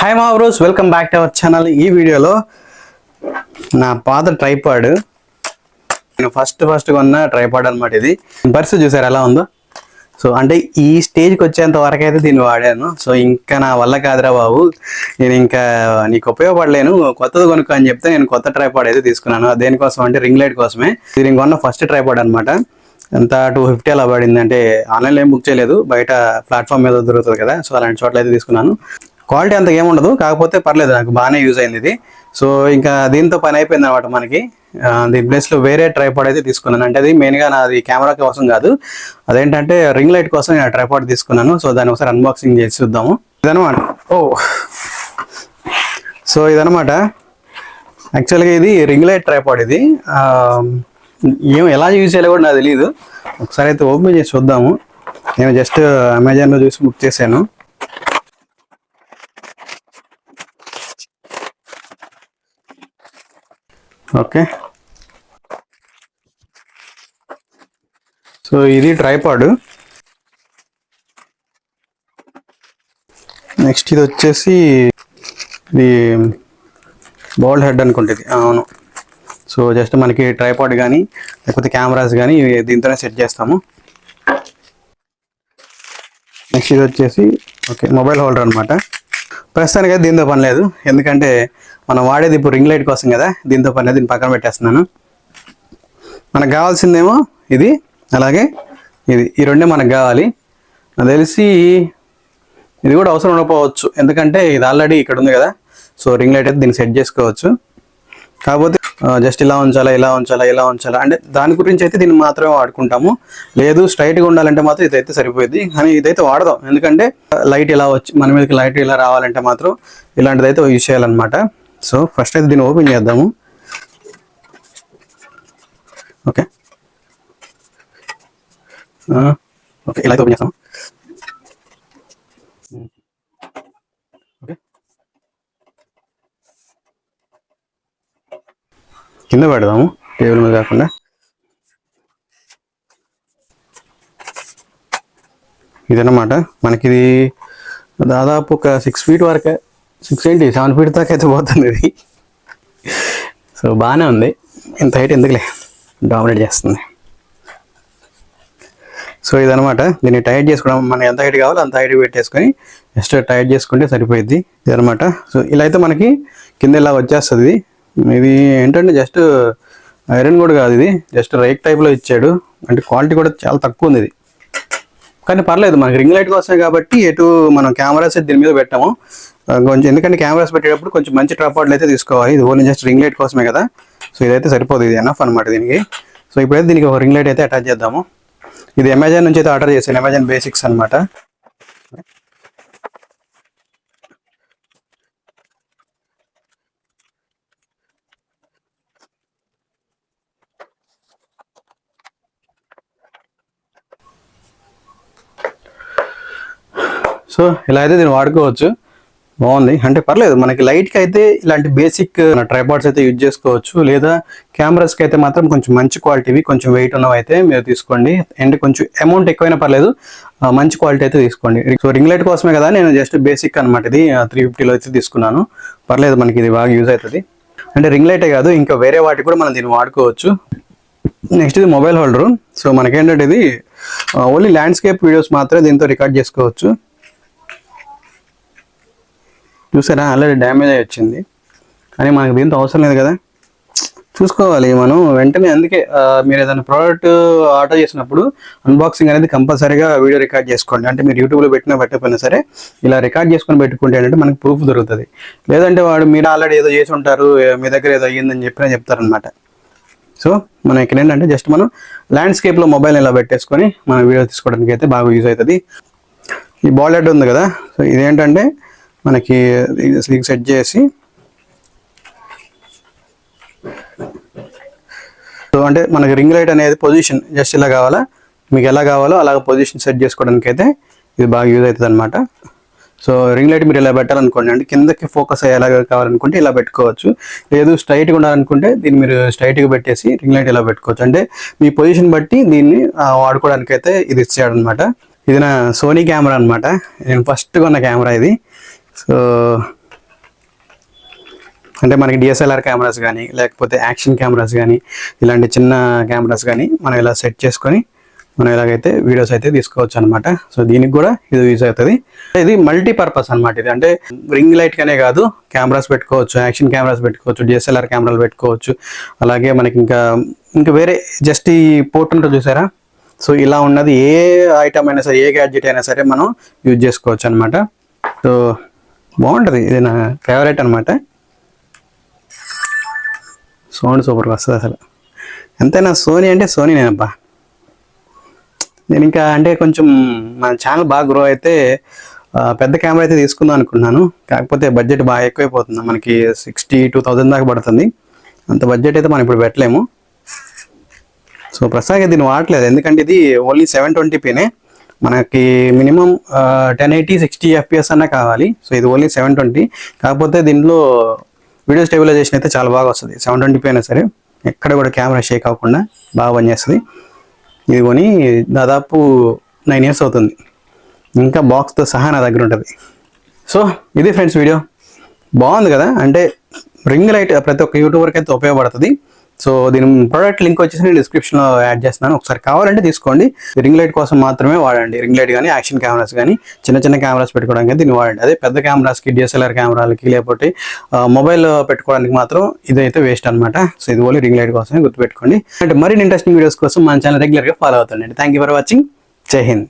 Hi మా bros, welcome back to our channel. ఈ వీడియోలో నా పాత ట్రైపాడ్, నేను ఫస్ట్ కొన్న ట్రైపాడ్ అనమాట. ఇది పరిస్థితి చూసారు ఎలా ఉందో. సో అంటే ఈ స్టేజ్కి వచ్చేంత వరకు అయితే దీన్ని వాడాను. సో ఇంకా నా వల్ల కాదురా బాబు, నేను ఇంకా నీకు ఉపయోగపడలేను, కొత్తది కొనుక్కో అని చెప్తే నేను కొత్త ట్రైపాడ్ అయితే తీసుకున్నాను. దేనికోసం అంటే రింగ్ లైట్ కోసమే. ఇది నేను కొన్న ఫస్ట్ ట్రైపాడ్ అనమాట. ఎంత 250 అలా పడింది. అంటే ఆన్లైన్లో ఏం బుక్ చేయలేదు, బయట ప్లాట్ఫామ్ మీద దొరుకుతుంది కదా, సో అలాంటి చోట్ల అయితే తీసుకున్నాను. క్వాలిటీ అంత ఏముండదు, కాకపోతే పర్లేదు, నాకు బాగానే యూజ్ అయింది ఇది. సో ఇంకా దీంతో పని అయిపోయింది అనమాట మనకి. దీని ప్లేస్లో వేరే ట్రైపాడ్ అయితే తీసుకున్నాను. అంటే అది మెయిన్గా నాది కెమెరా కోసం కాదు, అదేంటంటే రింగ్ లైట్ కోసం నేను ట్రైపాడ్ తీసుకున్నాను. సో దాన్ని ఒకసారి అన్బాక్సింగ్ చేసి చూద్దాము. ఇదనమాట. సో ఇదనమాట యాక్చువల్గా ఇది రింగ్ లైట్ ట్రైపాడ్. ఇది ఎలా యూజ్ చేయాలో కూడా నాకు తెలియదు. ఒకసారి అయితే ఓపెన్ చేసి చూద్దాము. నేను జస్ట్ అమెజాన్లో చూసి బుక్ చేశాను. ఓకే, సో ఇది ట్రైపాడ్. నెక్స్ట్ ఇది వచ్చేసి ఇది బౌల్ హెడ్ అనుకుంటుంది. అవును. సో జస్ట్ మనకి ట్రైపాడ్ కానీ లేకపోతే కెమెరాస్ కానీ దీంతోనే సెట్ చేస్తాము. నెక్స్ట్ ఇది వచ్చేసి ఓకే మొబైల్ హోల్డర్ అనమాట. ప్రస్తుతానికి అయితే దీంతో పని లేదు, ఎందుకంటే మనం వాడేది ఇప్పుడు రింగ్ లైట్ కోసం కదా, దీంతో పని లేదు. దీన్ని పక్కన పెట్టేస్తున్నాను. మనకు కావాల్సిందేమో ఇది, అలాగే ఇది, ఈ రెండే మనకు కావాలి. నాకు తెలిసి ఇది కూడా అవసరం ఉండకపోవచ్చు, ఎందుకంటే ఇది ఆల్రెడీ ఇక్కడ ఉంది కదా. సో రింగ్ లైట్ అయితే దీన్ని సెట్ చేసుకోవచ్చు. కాకపోతే జస్ట్ ఇలా ఉంచాలా అంటే దాని గురించి అయితే దీన్ని మాత్రమే వాడుకుంటాము. లేదు స్ట్రైట్గా ఉండాలంటే మాత్రం ఇదైతే సరిపోయింది. కానీ ఇదైతే వాడదాం, ఎందుకంటే లైట్ ఇలా వచ్చి మన మీదకి లైట్ ఇలా రావాలంటే మాత్రం ఇలాంటిదైతే యూజ్ చేయాలన్నమాట. సో ఫస్ట్ అయితే దీన్ని ఓపెన్ చేద్దాము. ఓకే ఓకే, ఇలా అయితే ఓపెన్ చేస్తాము. ఓకే, కింద పెడదాము, టేబుల్ మీద కాకుండా. ఇదన్నమాట మనకి. ఇది దాదాపు ఒక 6 ఫీట్ వరకే, 7 ఫీట్ దాకా అయితే పోతుంది ఇది. సో బాగానే ఉంది, ఇంత హైట్ ఎందుకులే, డామినేట్ చేస్తుంది. సో ఇదనమాట. దీన్ని టైట్ చేసుకోవడం, మనకి ఎంత హైట్ కావాలో అంత హైట్ పెట్టేసుకొని జస్ట్ టైట్ చేసుకుంటే సరిపోయింది. ఇదనమాట. సో ఇలా అయితే మనకి కింద ఇలా వచ్చేస్తుంది. ఇది ఏంటంటే జస్ట్ ఐరన్ కూడా కాదు, ఇది జస్ట్ రేక్ టైప్లో ఇచ్చాడు. అంటే క్వాలిటీ కూడా చాలా తక్కువ ఉంది ఇది, కానీ పర్లేదు. మనకి రింగ్ లైట్ కోసమే కాబట్టి ఎటు మనం కెమెరాస్ దీని మీద పెట్టాము కొంచెం, ఎందుకంటే కెమెరాస్ పెట్టేటప్పుడు కొంచెం మంచి ట్రైపాడ్లు అయితే తీసుకోవాలి. ఇది ఓన్లీ జస్ట్ రింగ్ లైట్ కోసమే కదా, సో ఇదైతే సరిపోదు. ఇది ఎనఫ్ అనమాట దీనికి. సో ఇప్పుడైతే దీనికి ఒక రింగ్ లైట్ అయితే అటాచ్ చేద్దాము. ఇది అమెజాన్ నుంచి అయితే ఆర్డర్ చేశాను, అమెజాన్ బేసిక్స్ అనమాట. సో ఇలా అయితే దీన్ని వాడుకోవచ్చు, బాగుంది. అంటే పర్లేదు, మనకి లైట్కి అయితే ఇలాంటి బేసిక్ ట్రైపాడ్స్ అయితే యూజ్ చేసుకోవచ్చు. లేదా కెమెరాస్కి అయితే మాత్రం కొంచెం మంచి క్వాలిటీవి, కొంచెం వెయిట్ ఉన్నవి అయితే మీరు తీసుకోండి. అండ్ కొంచెం అమౌంట్ ఎక్కువైనా పర్లేదు, మంచి క్వాలిటీ అయితే తీసుకోండి. సో రింగ్ లైట్ కోసమే కదా నేను జస్ట్ బేసిక్ అనమాట ఇది 350లో అయితే తీసుకున్నాను. పర్లేదు, మనకి ఇది బాగా యూజ్ అవుతుంది. అంటే రింగ్ లైటే కాదు, ఇంకా వేరే వాటికి కూడా మనం దీన్ని వాడుకోవచ్చు. నెక్స్ట్ ఇది మొబైల్ హోల్డరు. సో మనకేంటంటే ఇది ఓన్లీ ల్యాండ్స్కేప్ వీడియోస్ మాత్రమే దీంతో రికార్డ్ చేసుకోవచ్చు. చూసారా, ఆల్రెడీ డ్యామేజ్ అయ్యి వచ్చింది. కానీ మనకి దీంతో అవసరం లేదు కదా, చూసుకోవాలి మనం వెంటనే. అందుకే మీరు ఏదైనా ప్రోడక్ట్ ఆర్డర్ చేసినప్పుడు అన్బాక్సింగ్ అనేది కంపల్సరీగా వీడియో రికార్డ్ చేసుకోండి. అంటే మీరు యూట్యూబ్లో పెట్టకపోయినా సరే ఇలా రికార్డ్ చేసుకొని పెట్టుకుంటే ఏంటంటే మనకి ప్రూఫ్ దొరుకుతుంది. లేదంటే మీరు ఆల్రెడీ ఏదో చేసి ఉంటారు, మీ దగ్గర ఏదో అయ్యిందని చెప్తారనమాట. సో మనం ఇక్కడ ఏంటంటే జస్ట్ మనం ల్యాండ్స్కేప్లో మొబైల్ ఇలా పెట్టేసుకొని మనం వీడియో తీసుకోవడానికి అయితే బాగా యూజ్ అవుతుంది. ఈ బాల్ హెడ్ ఉంది కదా, సో ఇదేంటంటే మనకి సెట్ చేసి, సో అంటే మనకి రింగ్ లైట్ అనేది పొజిషన్ జస్ట్ ఇలా కావాలా, మీకు ఎలా కావాలో అలాగ పొజిషన్ సెట్ చేసుకోవడానికి అయితే ఇది బాగా యూజ్ అవుతుంది అనమాట. సో రింగ్ లైట్ మీరు ఇలా పెట్టాలనుకోండి, అంటే కిందకి ఫోకస్ అయ్యేలాగా కావాలనుకుంటే ఇలా పెట్టుకోవచ్చు. లేదు స్ట్రైట్గా ఉండాలనుకుంటే దీన్ని మీరు స్ట్రైట్గా పెట్టేసి రింగ్ లైట్ ఇలా పెట్టుకోవచ్చు. అంటే మీ పొజిషన్ బట్టి దీన్ని వాడుకోవడానికి అయితే ఇది ఇచ్చాడు అనమాట. ఇది నా సోనీ కెమెరా అనమాట. నేను ఫస్ట్ కొన్న కెమెరా ఇది. సో అంటే మనకి డిఎస్ఎల్ఆర్ కెమెరాస్ కానీ లేకపోతే యాక్షన్ కెమెరాస్ కానీ ఇలాంటి చిన్న కెమెరాస్ కానీ మనం ఇలా సెట్ చేసుకొని మనం ఇలాగైతే వీడియోస్ అయితే తీసుకోవచ్చు అనమాట. సో దీనికి కూడా ఇది యూజ్ అవుతుంది. ఇది మల్టీపర్పస్ అనమాట. ఇది అంటే రింగ్ లైట్ కనే కాదు, కెమెరాస్ పెట్టుకోవచ్చు, యాక్షన్ కెమెరాస్ పెట్టుకోవచ్చు, డిఎస్ఎల్ఆర్ కెమెరాలు పెట్టుకోవచ్చు. అలాగే మనకి ఇంకా వేరే జస్ట్ ఈ పోర్ట్ ఉంటుంది చూసారా, సో ఇలా ఉన్నది ఏ ఐటమ్ అయినా సరే, ఏ గ్యాడ్జెట్ అయినా సరే మనం యూజ్ చేసుకోవచ్చు అనమాట. సో బాగుంటుంది, ఇది నా ఫేవరెట్ అనమాట. సౌండ్ సూపర్గా వస్తుంది అసలు. ఎంతైనా సోనీ అంటే సోనీ నేనబ్బా. నేను ఇంకా అంటే కొంచెం మన ఛానల్ బాగా గ్రో అయితే పెద్ద కెమెరా అయితే తీసుకుందాం అనుకున్నాను. కాకపోతే బడ్జెట్ బాగా ఎక్కువైపోతుంది, మనకి 62,000 దాకా పడుతుంది. అంత బడ్జెట్ అయితే మనం ఇప్పుడు పెట్టలేము. సో ప్రస్తుతానికి దీన్ని వాడలేదు, ఎందుకంటే ఇది ఓన్లీ 720pనే. మనకి మినిమం 1080 60 FPS అన్నా కావాలి. సో ఇది ఓన్లీ 720. కాకపోతే దీనిలో వీడియో స్టెబిలైజేషన్ అయితే చాలా బాగా వస్తుంది. 720p అయినా సరే ఎక్కడ కూడా కెమెరా షేక్ అవ్వకుండా బాగా పనిచేస్తుంది. ఇది కొని దాదాపు 9 years అవుతుంది. ఇంకా బాక్స్తో సహా నా దగ్గర ఉంటుంది. సో ఇది ఫ్రెండ్స్ వీడియో. బాగుంది కదా, అంటే రింగ్ లైట్ ప్రతి ఒక్క యూట్యూబర్కి అయితే ఉపయోగపడుతుంది. సో దీని ప్రోడక్ట్ లింక్ వచ్చేసి నేను డిస్క్రిప్షన్లో యాడ్ చేస్తున్నాను, ఒకసారి కావాలంటే తీసుకోండి. రింగ్ లైట్ కోసం మాత్రమే వాడండి. రింగ్ లైట్ కానీ యాక్షన్ కెమెరాస్ కానీ చిన్న కెమెరాస్ పెట్టుకోవడానికి దీన్ని వాడండి. అదే పెద్ద కెమెరాస్కి, డిఎస్ఎల్ఆర్ కెమెరాలకి, లేకపోతే మొబైల్ పెట్టుకోవడానికి మాత్రం ఇదైతే వేస్ట్ అనమాట. సో ఇది ఓన్లీ రింగ్ లైట్ కోసమే గుర్తుపెట్టుకోండి. అంటే మరిన్ని ఇంట్రెస్టింగ్ వీడియోస్ కోసం మన ఛానల్ రెగ్యులర్గా ఫాలో అవుతుండండి. Thank you for watching. Jai Hind.